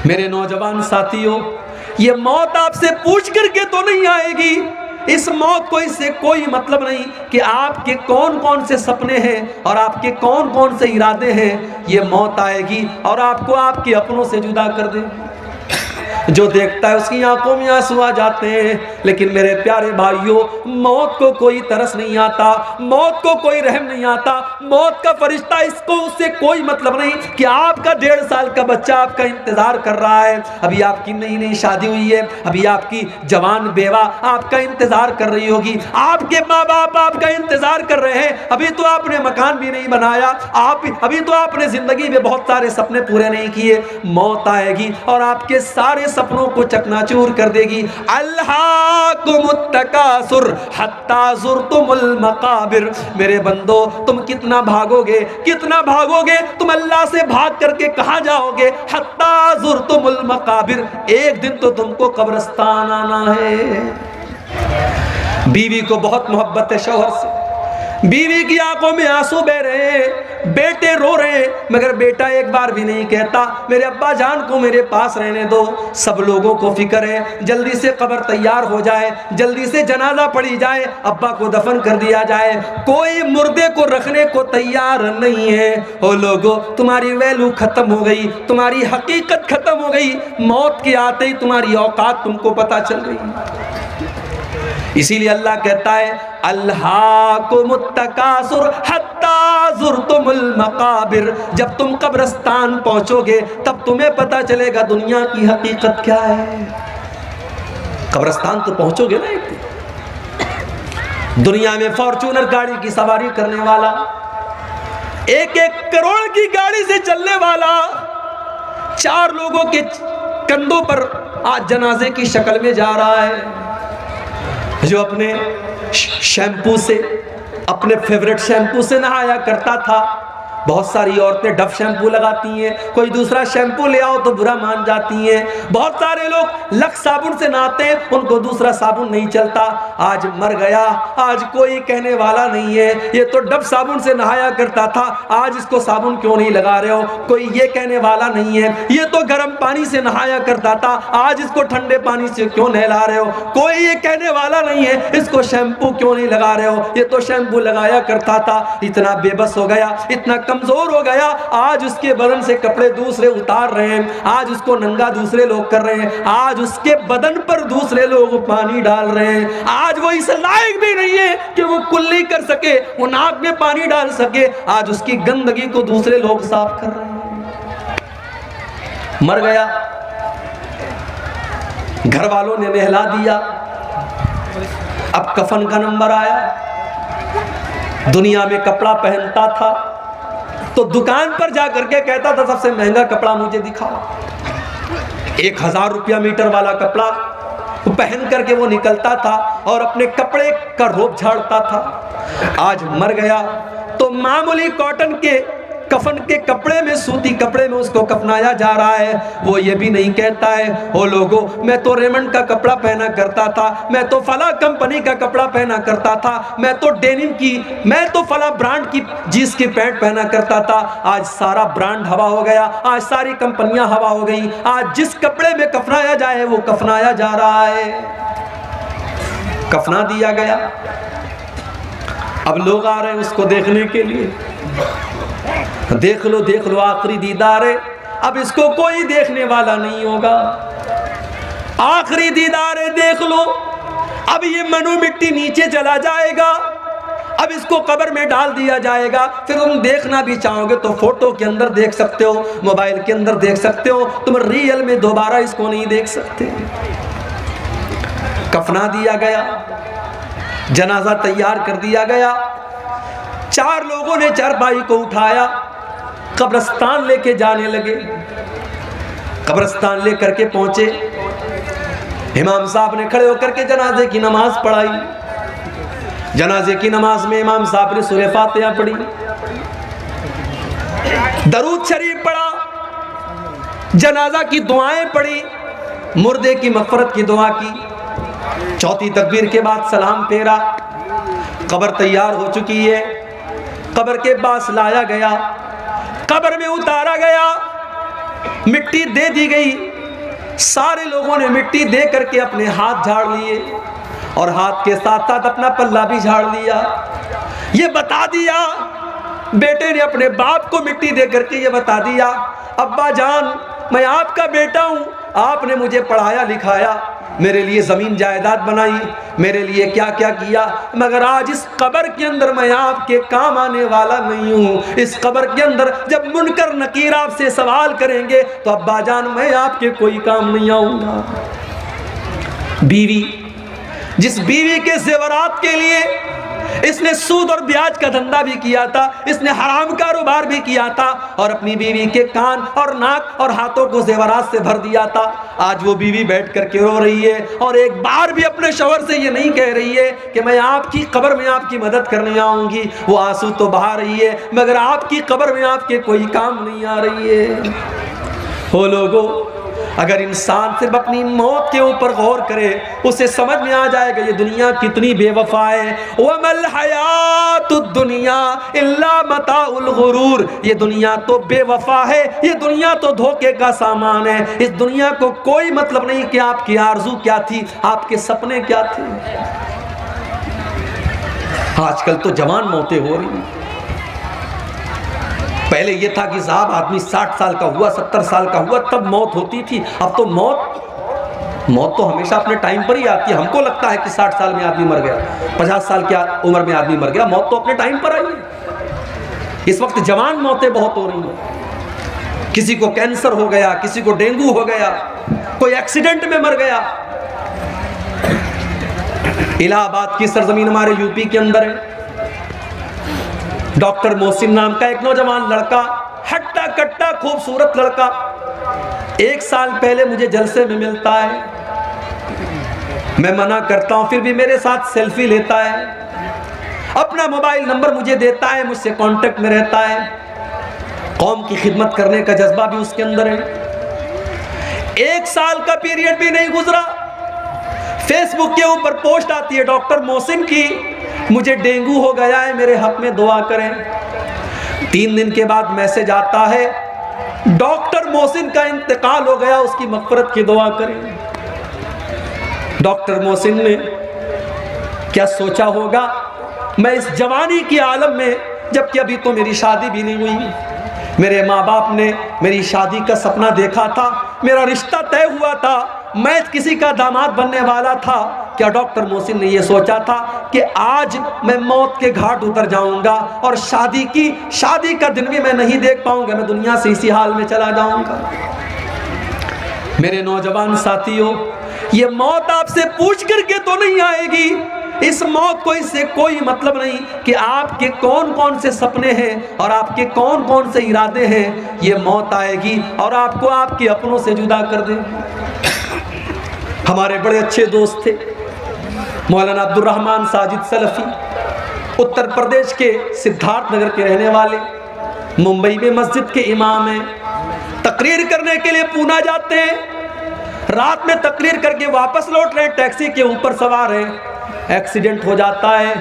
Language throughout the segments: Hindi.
मेरे नौजवान साथियों, ये मौत आपसे पूछ करके तो नहीं आएगी। इस मौत को इससे कोई मतलब नहीं कि आपके कौन कौन से सपने हैं और आपके कौन कौन से इरादे हैं। ये मौत आएगी और आपको आपके अपनों से जुदा कर देगी। जो देखता है उसकी आंखों में आंसू आ जाते हैं। लेकिन मेरे प्यारे भाइयों, मौत को कोई तरस नहीं आता, मौत को कोई रहम नहीं आता। मौत का फरिश्ता, इसको उससे कोई मतलब नहीं कि आपका 1.5 साल का बच्चा आपका इंतजार कर रहा है, अभी आपकी नई नई शादी हुई है, अभी आपकी जवान बेवा आपका इंतजार कर रही होगी, आपके माँ बाप आपका इंतजार कर रहे हैं, अभी तो आपने मकान भी नहीं बनाया, अभी तो आपने जिंदगी में बहुत सारे सपने पूरे नहीं किए। मौत आएगी और आपके सारे सपनों को चकनाचूर कर देगी। अल्हाकुमुत्तकासुर हत्ता ज़ुरतुमुल मकाबिर। मेरे बंदो, तुम कितना भागोगे, कितना भागोगे, तुम अल्लाह से भाग करके कहां जाओगे? हत्ता ज़ुरतुमुल मकाबिर, एक दिन तो तुमको कब्रिस्तान आना है। बीवी को बहुत मोहब्बत है शौहर से, बीवी की आंखों में आंसू बह रहे हैं, बेटे रो रहे हैं, मगर बेटा एक बार भी नहीं कहता मेरे अब्बा जान को मेरे पास रहने दो। सब लोगों को फिक्र है जल्दी से कब्र तैयार हो जाए, जल्दी से जनाजा पड़ी जाए, अब्बा को दफन कर दिया जाए। कोई मुर्दे को रखने को तैयार नहीं है। ओ लोगो, तुम्हारी वैल्यू खत्म हो गई, तुम्हारी हकीकत खत्म हो गई। मौत के आते ही तुम्हारी औकात तुमको पता चल गई। इसीलिए अल्लाह कहता है अल्हाकुमुत्तकासुर हत्ता ज़ुरतुमुल मकाबिर। जब तुम कब्रिस्तान पहुंचोगे तब तुम्हें पता चलेगा दुनिया की हकीकत क्या है। कब्रिस्तान तो पहुंचोगे ना एक दिन। दुनिया में फॉर्च्यूनर गाड़ी की सवारी करने वाला, 1-1 करोड़ की गाड़ी से चलने वाला, 4 लोगों के कंधों पर आज जनाजे की शक्ल में जा रहा है। जो अपने शैम्पू से, अपने फेवरेट शैम्पू से नहाया करता था। बहुत सारी औरतें डव शैम्पू लगाती हैं, कोई दूसरा शैम्पू ले आओ तो बुरा मान जाती हैं। बहुत सारे लोग लक्स साबुन से नहाते हैं, उनको दूसरा साबुन नहीं चलता। आज मर गया, आज कोई कहने वाला नहीं है ये तो डव साबुन से नहाया करता था, आज इसको साबुन क्यों नहीं लगा रहे हो, कोई ये कहने वाला नहीं है। ये तो गर्म पानी से नहाया करता था, आज इसको ठंडे पानी से क्यों नहला रहे हो, कोई ये कहने वाला नहीं है इसको शैम्पू क्यों नहीं लगा रहे हो, ये तो शैम्पू लगाया करता था। इतना बेबस हो गया, इतना कमजोर हो गया, आज उसके बदन से कपड़े दूसरे उतार रहे हैं, आज उसको नंगा दूसरे लोग कर रहे हैं, आज उसके बदन पर दूसरे लोग पानी डाल रहे हैं। आज वो इस लायक भी नहीं है कि वो कुल्ली कर सके, वो नाक में पानी डाल सके, आज उसकी गंदगी को दूसरे लोग साफ कर रहे हैं। मर गया, घर वालों ने नहला दिया, अब कफन का नंबर आया। दुनिया में कपड़ा पहनता था तो दुकान पर जाकर के कहता था सबसे महंगा कपड़ा मुझे दिखाओ। 1000 रुपया मीटर वाला कपड़ा पहन करके वो निकलता था और अपने कपड़े का रोब झाड़ता था। आज मर गया तो मामूली कॉटन के कफन के कपड़े में, सूती कपड़े में उसको कफनाया जा रहा है। वो ये भी नहीं कहता है ओ लोगो मैं तो रेमंड का कपड़ा पहना करता था, मैं तो फला कंपनी का कपड़ा पहना करता था, मैं तो डेनिम की, मैं तो फला ब्रांड की जींस की पैंट पहना करता था। आज सारा ब्रांड हवा हो गया, आज सारी कंपनियां हवा हो गई, आज जिस कपड़े में कफनाया जाए वो कफनाया जा रहा है। कफना दिया गया, अब लोग आ रहे हैं उसको देखने के लिए। देख लो आखिरी दीदार है, अब इसको कोई देखने वाला नहीं होगा। आखिरी दीदार है, देख लो, अब ये मनु मिट्टी नीचे चला जाएगा, अब इसको कब्र में डाल दिया जाएगा। फिर तुम देखना भी चाहोगे तो फोटो के अंदर देख सकते हो, मोबाइल के अंदर देख सकते हो, तुम रियल में दोबारा इसको नहीं देख सकते। कफना दिया गया, जनाजा तैयार कर दिया गया, 4 लोगों ने चारपाई को उठाया, कब्रिस्तान लेके जाने लगे। कब्रिस्तान लेकर के पहुंचे, इमाम साहब ने खड़े होकर के जनाजे की नमाज पढ़ाई। जनाजे की नमाज में इमाम साहब ने सूरह फातिहा पढ़ी, दरूद शरीफ पढ़ा, जनाजा की दुआएं पढ़ी, मुर्दे की मग़फ़िरत की दुआ की। चौथी तकबीर के बाद सलाम फेरा। कब्र तैयार हो चुकी है, कब्र के पास लाया गया, कब्र में उतारा गया, मिट्टी दे दी गई। सारे लोगों ने मिट्टी दे करके अपने हाथ झाड़ लिए और हाथ के साथ साथ अपना पल्ला भी झाड़ लिया। ये बता दिया, बेटे ने अपने बाप को मिट्टी दे करके ये बता दिया, अब्बा जान मैं आपका बेटा हूं, आपने मुझे पढ़ाया लिखाया, मेरे लिए जमीन जायदाद बनाई, मेरे लिए क्या क्या किया, मगर आज इस कब्र के अंदर मैं आपके काम आने वाला नहीं हूं। इस कब्र के अंदर जब मुनकर नकीर आपसे सवाल करेंगे तो अब्बा जान मैं आपके कोई काम नहीं आऊंगा। बीवी, जिस बीवी के जेवरात के लिए इसने सूद और ब्याज का धंधा भी किया था, इसने हराम कारोबार भी किया था और अपनी बीवी के कान और नाक और हाथों को जेवरात से भर दिया था, आज वो बीवी बैठ करके रो रही है और एक बार भी अपने शौहर से ये नहीं कह रही है कि मैं आपकी कब्र में आपकी मदद करने आऊंगी। वो आंसू तो बहा रही है मगर आपकी कब्र में आपके कोई काम नहीं आ रही है। हो लोगों, अगर इंसान सिर्फ अपनी मौत के ऊपर गौर करे उसे समझ में आ जाएगा ये दुनिया कितनी बेवफा है। वमल हयातुद दुनिया इल्ला मताउल गुरूर, ये दुनिया तो बेवफा है, ये दुनिया तो धोखे का सामान है। इस दुनिया को कोई मतलब नहीं कि आपकी आरज़ू क्या थी, आपके सपने क्या थे। आजकल तो जवान मौतें हो रही हैं। पहले ये था कि साहब आदमी 60 साल का हुआ, 70 साल का हुआ तब मौत होती थी, अब तो मौत तो हमेशा अपने टाइम पर ही आती है। हमको लगता है कि 60 साल में आदमी मर गया, 50 साल की उम्र में आदमी मर गया, मौत तो अपने टाइम पर आई है। इस वक्त जवान मौतें बहुत हो रही हैं। किसी को कैंसर हो गया, किसी को डेंगू हो गया, कोई एक्सीडेंट में मर गया। इलाहाबाद की सरजमीन हमारे यूपी के अंदर है। डॉक्टर मोहसिन नाम का एक नौजवान लड़का, हट्टा कट्टा खूबसूरत लड़का, 1 साल पहले मुझे जलसे में मिलता है। मैं मना करता हूं फिर भी मेरे साथ सेल्फी लेता है, अपना मोबाइल नंबर मुझे देता है, मुझसे कांटेक्ट में रहता है। कौम की खिदमत करने का जज्बा भी उसके अंदर है। 1 साल का पीरियड भी नहीं गुजरा, फेसबुक के ऊपर पोस्ट आती है डॉक्टर मोहसिन की, मुझे डेंगू हो गया है, मेरे हक में दुआ करें। 3 दिन के बाद मैसेज आता है डॉक्टर मोहसिन का इंतकाल हो गया, उसकी मग़फ़िरत की दुआ करें। डॉक्टर मोहसिन ने क्या सोचा होगा, मैं इस जवानी की आलम में, जबकि अभी तो मेरी शादी भी नहीं हुई, मेरे माँ बाप ने मेरी शादी का सपना देखा था, मेरा रिश्ता तय हुआ था, मैं किसी का दामाद बनने वाला था। क्या डॉक्टर मोहसिन ने यह सोचा था कि आज मैं मौत के घाट उतर जाऊंगा और शादी का दिन भी मैं नहीं देख पाऊंगा, मैं दुनिया से इसी हाल में चला जाऊंगा। मेरे नौजवान साथियों, ये मौत आपसे पूछ करके तो नहीं आएगी, इस मौत को इससे कोई मतलब नहीं कि आपके कौन कौन से सपने हैं और आपके कौन कौन से इरादे हैं। ये मौत आएगी और आपको आपके अपनों से जुदा कर देगी। हमारे बड़े अच्छे दोस्त थे मौलाना अब्दुल रहमान साजिद सलफी, उत्तर प्रदेश के सिद्धार्थ नगर के रहने वाले, मुंबई में मस्जिद के इमाम हैं। तकरीर करने के लिए पूना जाते हैं, रात में तकरीर करके वापस लौट रहे हैं, टैक्सी के ऊपर सवार हैं, एक्सीडेंट हो जाता है,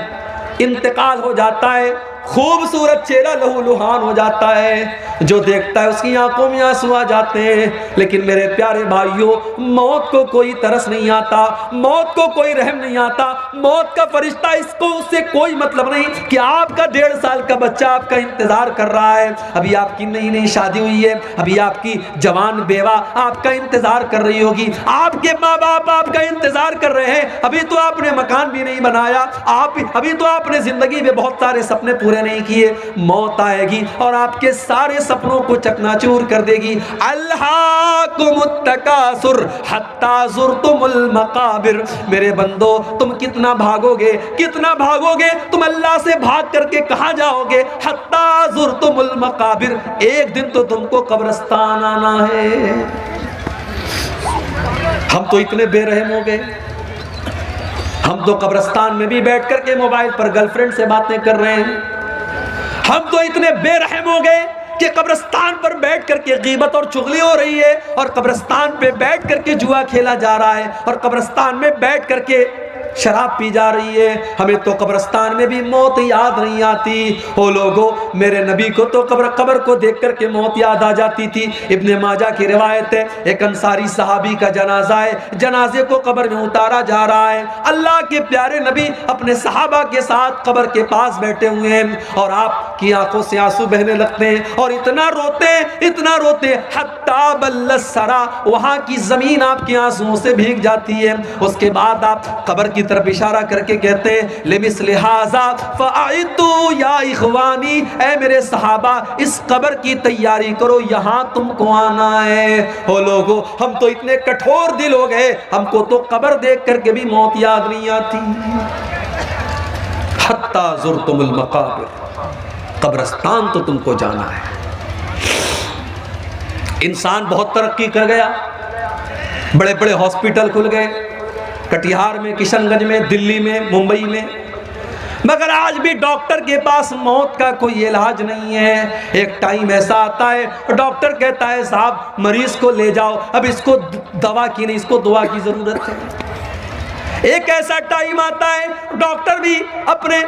इंतकाल हो जाता है, खूबसूरत चेहरा लहूलुहान हो जाता है, जो देखता है उसकी आंखों में आंसू आ जाते हैं। लेकिन मेरे प्यारे भाइयों, मौत को कोई तरस नहीं आता, मौत को कोई रहम नहीं आता, मौत का फरिश्ता इसको उससे कोई मतलब नहीं कि आपका 1.5 साल का बच्चा आपका इंतजार कर रहा है, अभी आपकी नई नई शादी हुई है, अभी आपकी जवान बेवा आपका इंतजार कर रही होगी, आपके माँ बाप आपका इंतजार कर रहे हैं, अभी तो आपने मकान भी नहीं बनाया, अभी तो आपने जिंदगी में बहुत सारे सपने पूरे नहीं किए। मौत आएगी और आपके सारे सपनों को चकनाचूर कर देगी। अल्हाकुमुत्तकासुर हत्ता ज़ुरतुमुल मकाबिर, मेरे बंदो तुम कितना भागोगे, कितना भागोगे, तुम अल्लाह से भाग करके कहां जाओगे। हत्ता ज़ुरतुमुल मकाबिर, एक दिन तो तुमको कब्रिस्तान आना है। हम तो इतने बेरहम हो गए, हम तो कब्रिस्तान में भी बैठ करके मोबाइल पर गर्लफ्रेंड से बातें कर रहे हैं। हम तो इतने बेरहम हो गए कि कब्रिस्तान पर बैठ करके गीबत और चुगली हो रही है और कब्रिस्तान पे बैठ करके जुआ खेला जा रहा है और कब्रिस्तान में बैठ करके शराब पी जा रही है, हमें तो कब्रिस्तान में भी मौत याद नहीं आती। ओ लोगों, मेरे नबी को तो कब्र को देख करके मौत याद आ जाती थी। इब्ने माजा की रिवायत है, एक अंसारी सहाबी का जनाजा है, जनाजे को कब्र में उतारा जा रहा है। अल्लाह के प्यारे नबी अपने सहाबा के साथ कब्र के पास बैठे हुए हैं और आपकी आंखों से आंसू बहने लगते हैं और इतना रोते हत्ता बल्लसरा, वहां की जमीन आपके आंसुओं से भीग जाती है। उसके बाद आप कब्र की तरफ इशारा करके कहते हैं लिमिस लिहाजा फ़अइदू या इखवानी, ऐ मेरे सहाबा इस कब्र की तैयारी करो, यहां तुमको आना है। ओ लोगों, हम तो इतने कठोर दिल हो गए, हमको तो कब्र देख करके भी मौत याद नहीं आती। हत्ता ज़ुरतुमुल मक़ाबिर, कब्रिस्तान तो तुमको जाना है। इंसान बहुत तरक्की कर गया, बड़े बड़े हॉस्पिटल खुल गए, कटिहार में, किशनगंज में, दिल्ली में, मुंबई में, मगर आज भी डॉक्टर के पास मौत का कोई इलाज नहीं है। एक टाइम ऐसा आता है, डॉक्टर कहता है साहब मरीज को ले जाओ, अब इसको दवा की नहीं, इसको दुआ की जरूरत है। एक ऐसा टाइम आता है, डॉक्टर भी अपने,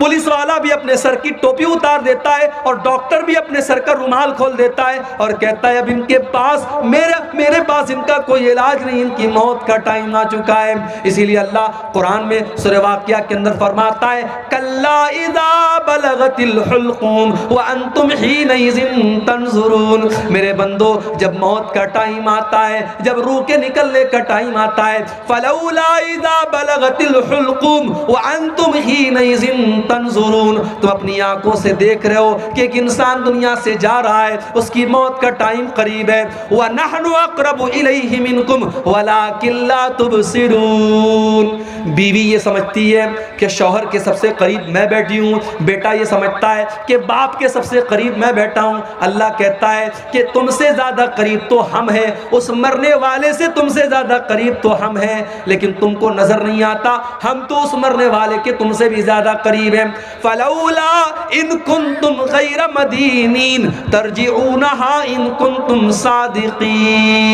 पुलिस वाला भी अपने सर की टोपी उतार देता है और डॉक्टर भी अपने सर का रुमाल खोल देता है और कहता है अब इनके पास, मेरे पास इनका कोई इलाज नहीं, इनकी मौत का टाइम आ चुका है। इसीलिए अल्लाह कुरान में सूरह वाक़िया के अंदर फरमाता है कल्ला इज़ा बलगतिल हुल्क़ूम व अंतुम हीनइज़िन तंज़ुरून, मेरे बंदो जब मौत का टाइम आता है, जब रूह के निकलने का टाइम आता है, फलौला इज़ा बलगतिल हुल्क़ूम व अंतुम हीनइज़िन तंजुरून, तुम अपनी आंखों से देख रहे हो कि एक इंसान दुनिया से जा रहा है, उसकी मौत का टाइम करीब है। व नहनु अक़रबु इलैहि मिनकुम वलाकिन ला तुबसिरून, बीवी ये समझती है कि शौहर के सबसे करीब मैं बैठी हूँ, बेटा ये समझता है कि बाप के सबसे करीब मैं बैठा हूँ। अल्लाह कहता है कि तुमसे ज़्यादा करीब तो हम हैं, उस मरने वाले से तुमसे ज़्यादा करीब तो हम हैं, लेकिन तुमको नज़र नहीं आता, हम तो उस मरने वाले के तुमसे भी ज़्यादा करीब। फलौला इन कुंतुम गैर मदीनीन तरजिऊनहा इन कुंतुम सादिकीन,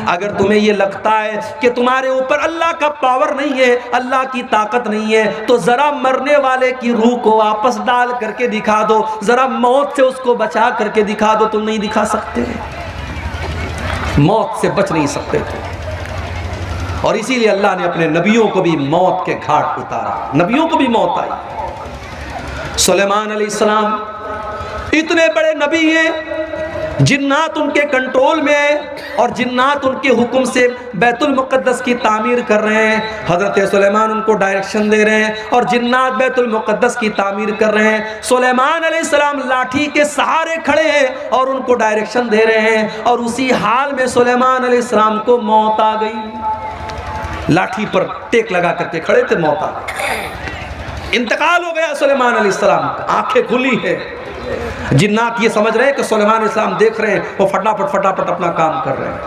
अगर तुम्हें ये लगता है कि तुम्हारे ऊपर अल्लाह का पावर नहीं है, अल्लाह की ताकत नहीं है, तो जरा मरने वाले की रूह को वापस डाल करके दिखा दो, जरा मौत से उसको बचा करके दिखा दो। तुम नहीं दिखा सकते, मौत से बच नहीं सकते थे। और इसीलिए अल्लाह ने अपने नबियों को भी मौत के घाट उतारा, नबियों को भी मौत आई। सुलेमान अलैहिस्सलाम इतने बड़े नबी हैं, जिन्नात उनके कंट्रोल में है और जिन्नात उनके हुक्म से बैतुल मुक़द्दस की तामीर कर रहे हैं। हज़रत सुलेमान उनको डायरेक्शन दे रहे हैं और जिन्नात बैतुल मुक़द्दस की तामीर कर रहे हैं। सुलेमान अलैहिस्सलाम लाठी के सहारे खड़े हैं और उनको डायरेक्शन दे रहे हैं, और उसी हाल में सुलेमान अलैहिस्सलाम को मौत आ गई। लाठी पर टेक लगा करके खड़े थे, मौत आ गई, इंतकाल हो गया सुलेमान अलैहिस्सलाम, आंखें खुली है। जिन्नात ये समझ रहे हैं कि सुलेमान अलैहिस्सलाम देख रहे हैं, वो फटाफट अपना काम कर रहे हैं।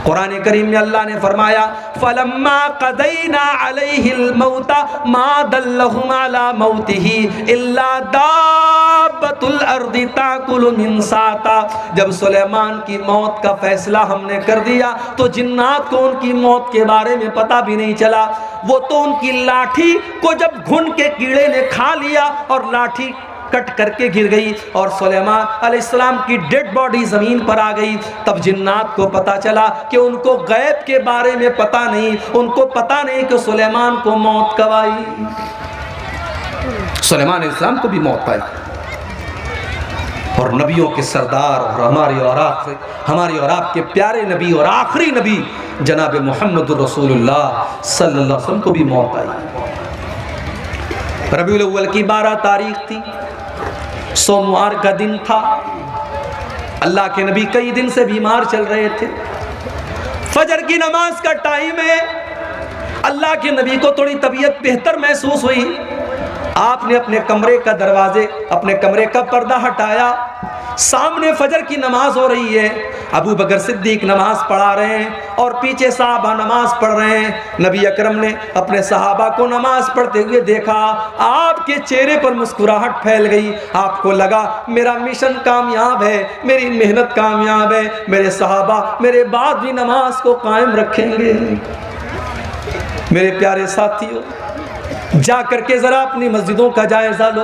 कुरान करीम में अल्लाह ने फरमाया फलम्मा क़दैना अलैहिल मौता मा दल्लहुम अला मौतिही इल्ला दाब्बतुल अर्दि ताकुलु मिन साता, जब सुलेमान की मौत का फैसला हमने कर दिया तो जिन्नात को उनकी मौत के बारे में पता भी नहीं चला। वो तो उनकी लाठी को जब घुन के कीड़े ने खा लिया और लाठी कट करके गिर गई और सुलेमान अलैहिस्सलाम की डेड बॉडी जमीन पर आ गई। तब जिन्नात को पता चला कि उनको गैब के बारे में पता नहीं, उनको पता नहीं कि सुलेमान को मौत कब आई। सुलेमान अलैहिस्सलाम को भी मौत आई। और नबियों के सरदार और हमारी और आपके प्यारे नबी और आखिरी नबी जनाब मोहम्मद रसूलुल्लाह सल्लल्लाहु अलैहि वसल्लम को भी मौत आई। रबीउल अव्वल की 12 तारीख थी, सोमवार का दिन था। अल्लाह के नबी कई दिन से बीमार चल रहे थे। फजर की नमाज का टाइम है, अल्लाह के नबी को थोड़ी तबीयत बेहतर महसूस हुई। आपने अपने कमरे का दरवाजे, अपने कमरे का पर्दा हटाया, सामने फजर की नमाज हो रही है। अबू बकर सिद्दीक नमाज पढ़ा रहे हैं और पीछे सहाबा नमाज पढ़ रहे हैं। नबी अकरम ने अपने सहाबा को नमाज पढ़ते हुए देखा, आपके चेहरे पर मुस्कुराहट फैल गई। आपको लगा मेरा मिशन कामयाब है, मेरी मेहनत कामयाब है, मेरे सहाबा मेरे बाद भी नमाज को कायम रखेंगे। मेरे प्यारे साथियों, जा करके ज़रा अपनी मस्जिदों का जायज़ा लो।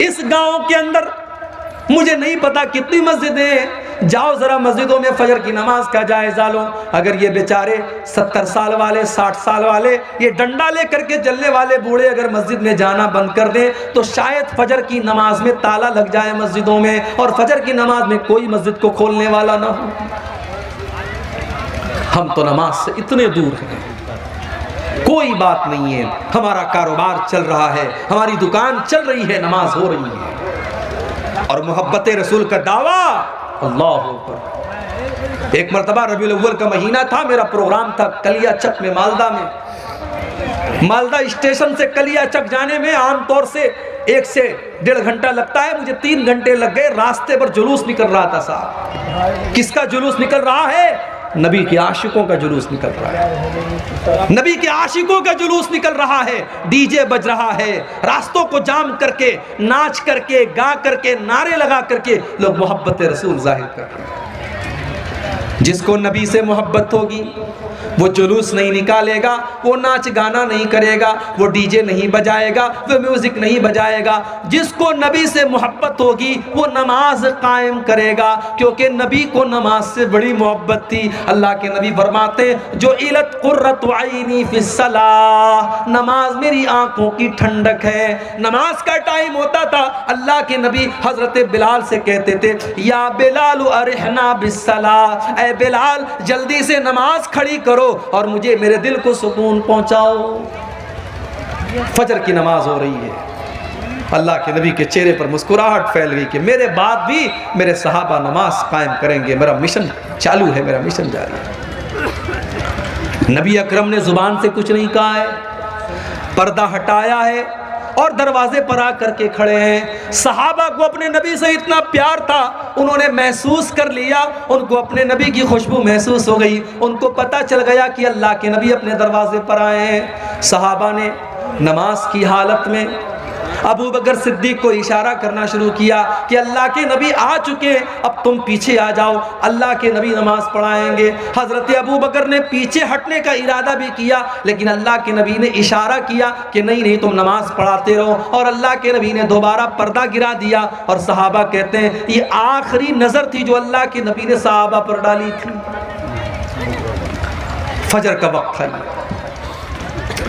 इस गांव के अंदर मुझे नहीं पता कितनी मस्जिदें हैं, जाओ ज़रा मस्जिदों में फजर की नमाज का जायज़ा लो। अगर ये बेचारे 70 साल वाले, 60 साल वाले, ये डंडा ले करके चलने वाले बूढ़े अगर मस्जिद में जाना बंद कर दें तो शायद फजर की नमाज में ताला लग जाए मस्जिदों में, और फजर की नमाज में कोई मस्जिद को खोलने वाला ना हो। हम तो नमाज से इतने दूर हैं, कोई बात नहीं है, हमारा कारोबार चल रहा है, हमारी दुकान चल रही है, नमाज हो रही है, और मोहब्बत रसूल का दावा। अल्लाह अकबर। एक मरतबा रबीउल अव्वल का महीना था, मेरा प्रोग्राम था कलिया चक में, मालदा में। मालदा स्टेशन से कलिया चक जाने में आमतौर से 1 से 1.5 घंटा लगता है, मुझे 3 घंटे लग गए। रास्ते पर जुलूस निकल रहा था साहब। किसका जुलूस निकल रहा है? नबी के आशिकों का जुलूस निकल रहा है। नबी के आशिकों का जुलूस निकल रहा है, डीजे बज रहा है, रास्तों को जाम करके, नाच करके, गा करके, नारे लगा करके लोग मोहब्बत रसूल जाहिर कर रहे हैं। जिसको नबी से मोहब्बत होगी वो जुलूस नहीं निकालेगा, वो नाच गाना नहीं करेगा, वो डीजे नहीं बजाएगा, वो म्यूजिक नहीं बजाएगा। जिसको नबी से मोहब्बत होगी वो नमाज कायम करेगा, क्योंकि नबी को नमाज से बड़ी मोहब्बत थी। अल्लाह के नबी फरमाते जो इलत कुर्रतु ऐनी फिस्सलाह, नमाज मेरी आंखों की ठंडक है। नमाज का टाइम होता था, अल्लाह के नबी हजरत बिलाल से कहते थे या बिलाल अरहना बिस्सलाह, ऐ बिलाल जल्दी से नमाज खड़ी करो और मुझे मेरे दिल को सुकून पहुंचाओ। फजर की नमाज हो रही है, अल्लाह के नबी के चेहरे पर मुस्कुराहट फैल गई कि मेरे बाद भी मेरे सहाबा नमाज कायम करेंगे, मेरा मिशन चालू है, मेरा मिशन जारी है। नबी अकरम ने जुबान से कुछ नहीं कहा है, पर्दा हटाया है और दरवाजे पर आकर के खड़े हैं। सहाबा को अपने नबी से इतना प्यार था, उन्होंने महसूस कर लिया, उनको अपने नबी की खुशबू महसूस हो गई, उनको पता चल गया कि अल्लाह के नबी अपने दरवाजे पर आए हैं। सहाबा ने नमाज की हालत में अबू बकर सिद्दीक को इशारा करना शुरू किया कि अल्लाह के नबी आ चुके हैं, अब तुम पीछे आ जाओ, अल्लाह के नबी नमाज पढ़ाएंगे। हजरत अबू बकर ने पीछे हटने का इरादा भी किया, लेकिन अल्लाह के नबी ने इशारा किया कि नहीं नहीं तुम नमाज पढ़ाते रहो, और अल्लाह के नबी ने दोबारा पर्दा गिरा दिया। और सहाबा कहते हैं ये आखिरी नजर थी जो अल्लाह के नबी ने सहाबा पर डाली थी। फजर का वक्त था,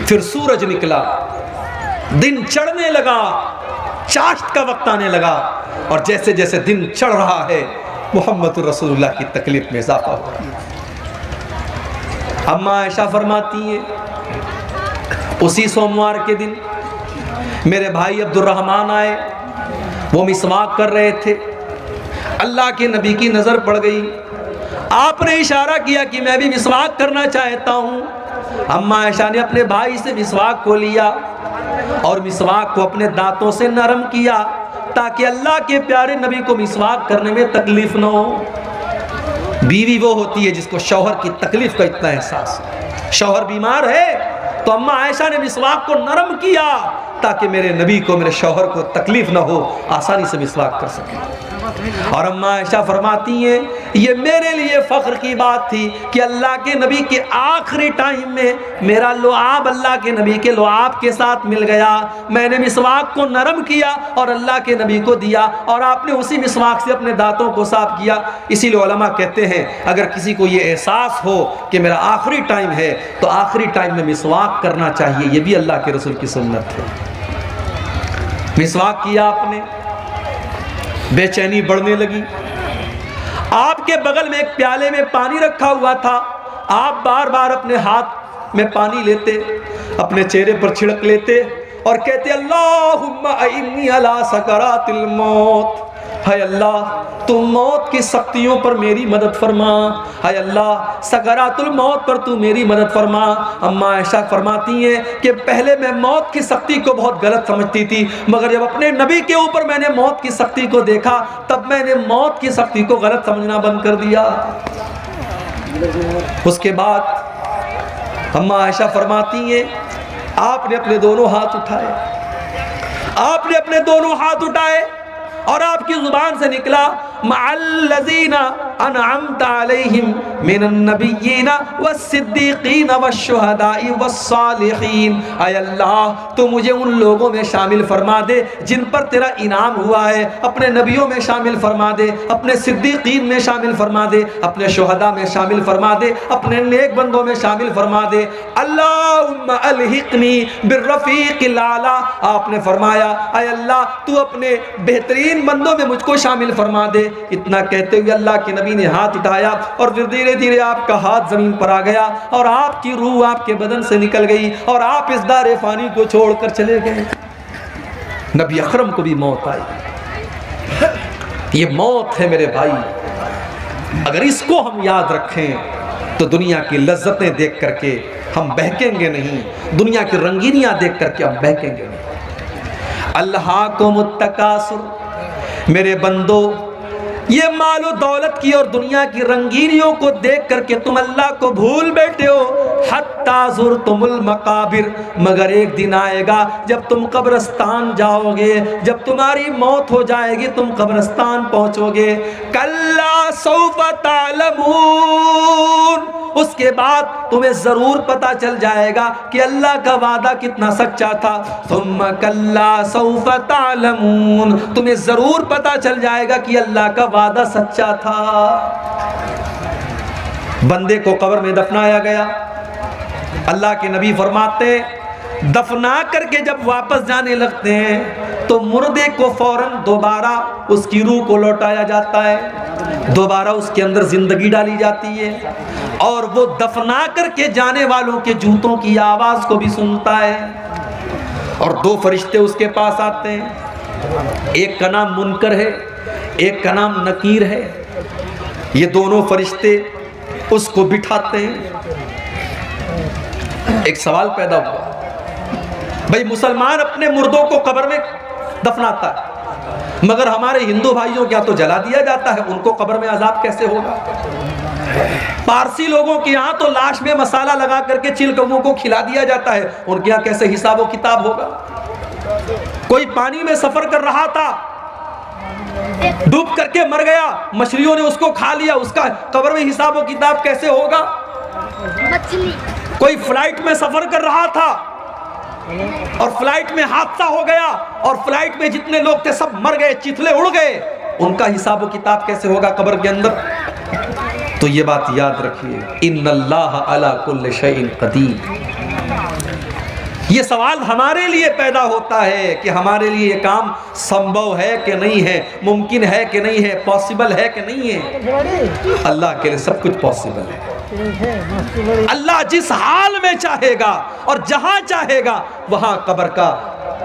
फिर सूरज निकला, दिन चढ़ने लगा, चाश्त का वक्त आने लगा, और जैसे जैसे दिन चढ़ रहा है मोहम्मद रसूलुल्लाह की तकलीफ में इजाफा हो रहा है। अम्मा आयशा फरमाती है उसी सोमवार के दिन मेरे भाई अब्दुर्रहमान आए, वो मिसवाक कर रहे थे, अल्लाह के नबी की नज़र पड़ गई, आपने इशारा किया कि मैं भी मिसवाक करना चाहता हूँ। अम्मा आयशा ने अपने भाई से मिसवाक को लिया और मिसवाक को अपने दांतों से नरम किया ताकि अल्लाह के प्यारे नबी को मिसवाक करने में तकलीफ न हो। बीवी वो होती है जिसको शौहर की तकलीफ का इतना एहसास है। शौहर बीमार है तो अम्मा आयशा ने मिसवाक को नरम किया ताकि मेरे नबी को, मेरे शौहर को तकलीफ न हो, आसानी से मिसवाक कर सके। और अम्मा आयशा फरमाती हैं ये मेरे लिए फ़ख्र की बात थी कि अल्लाह के नबी के आखिरी टाइम में मेरा लुआब अल्लाह के नबी के लुआब के साथ मिल गया। मैंने मिसवाक को नरम किया और अल्लाह के नबी को दिया, और आपने उसी मिसवाक से अपने दांतों को साफ किया। इसीलिए उलमा कहते हैं अगर किसी को ये एहसास हो कि मेरा आखिरी टाइम है तो आखिरी टाइम में मिसवाक करना चाहिए, ये भी अल्लाह के रसूल की सुन्नत है। मिसवाक किया आपने, बेचैनी बढ़ने लगी। आपके बगल में एक प्याले में पानी रखा हुआ था, आप बार बार अपने हाथ में पानी लेते, अपने चेहरे पर छिड़क लेते और कहते अल्लाहुम्मा इन्नी अला सकरातिल मौत, हाय अल्लाह तू मौत की सख्तियों पर मेरी मदद फरमा, हाय अल्लाह सकरातुल मौत पर तू मेरी मदद फरमा। अम्मा आयशा फरमाती हैं कि पहले मैं मौत की सख्ती को बहुत गलत समझती थी, मगर जब अपने नबी के ऊपर मैंने मौत की सख्ती को देखा तब मैंने मौत की सख्ती को गलत समझना बंद कर दिया। उसके बाद अम्मा आयशा फरमाती हैं आपने अपने दोनों हाथ उठाए, आपने अपने दोनों हाथ उठाए और आपकी जुबान से निकला मअल्लज़ीना अनअमत अलैहिम मिनन नबिय्यीन वस्सिद्दीकीन वश्शुहदाई वस्सालिहीन। ऐ अल्लाह तो मुझे उन लोगों में शामिल फरमा दे जिन पर तेरा इनाम हुआ है, अपने नबियों में शामिल फरमा दे, अपने सिद्दीकीन में शामिल फरमा दे, अपने शुहदा में शामिल फरमा दे, अपने नेक बंदों में शामिल फरमा दे। अल्लाहुम्मा अलहिकनी बिर्रफीकिल आला। आपने फरमाया ऐ अल्लाह तू अपने बेहतरीन बंदों में मुझको शामिल फरमा दे। इतना कहते हुए अल्लाह के नबी ने हाथ उठाया और फिर धीरे धीरे आपका हाथ जमीन पर आ गया और आपकी रूह आपके बदन से निकल गई और आप इस दारे फानी को छोड़कर चले गए। नबी अकरम को भी मौत आई। ये मौत है मेरे भाई, अगर इसको हम याद रखें तो दुनिया की लज्जतें देख करके हम बहकेंगे नहीं, दुनिया की रंगीनियां देख करके हम बहकेंगे नहीं। अल्लाह को मुत्तकासुर, मेरे बंदो ये मालो दौलत की और दुनिया की रंगीनियों को देख करके तुम अल्लाह को भूल बैठे हो। हत्ता ज़ुरतुमुल मकाबिर, मगर एक दिन आएगा जब तुम कब्रिस्तान जाओगे, जब तुम्हारी मौत हो जाएगी, तुम कब्रिस्तान पहुंचोगे। कल्ला सौफ तालमून, उसके बाद तुम्हें जरूर पता चल जाएगा कि अल्लाह का वादा कितना सच्चा था। सुम्मा कल्ला सौफ तालमून, तुम्हें जरूर पता चल जाएगा कि अल्लाह का वादा सच्चा था। बंदे को कब्र में दफनाया गया। अल्लाह के नबी फरमाते दफना करके जब वापस जाने लगते हैं तो मुर्दे को फौरन दोबारा उसकी रूह को लौटाया जाता है, दोबारा उसके अंदर जिंदगी डाली जाती है और वो दफना करके जाने वालों के जूतों की आवाज को भी सुनता है। और दो फरिश्ते उसके पास आते हैं, एक का नाम मुनकर है, एक का नाम नकीर है। ये दोनों फरिश्ते उसको बिठाते हैं। एक सवाल पैदा हुआ, भाई मुसलमान अपने मुर्दों को कब्र में दफनाता है, मगर हमारे हिंदू भाइयों क्या तो जला दिया जाता है, उनको कब्र में अजाब कैसे होगा? पारसी लोगों के यहाँ तो लाश में मसाला लगा करके चिलकौओं को खिला दिया जाता है, उनके यहाँ कैसे हिसाब व किताब होगा? कोई पानी में सफर कर रहा था, डूब करके मर गया, मछलियों ने उसको खा लिया, उसका कब्र में हिसाब व किताब कैसे होगा? कोई फ्लाइट में सफर कर रहा था और फ्लाइट में हादसा हो गया और फ्लाइट में जितने लोग थे सब मर गए, चिथले उड़ गए, उनका हिसाब व किताब कैसे होगा कब्र के अंदर? तो ये बात याद रखिए, इन्नल्लाह अला कुल्लि शैइन कदीर। ये सवाल हमारे लिए पैदा होता है कि हमारे लिए ये काम संभव है कि नहीं है, मुमकिन है कि नहीं है, पॉसिबल है कि नहीं है। अल्लाह के लिए सब कुछ पॉसिबल है। अल्लाह जिस हाल में चाहेगा और जहां चाहेगा वहां कब्र का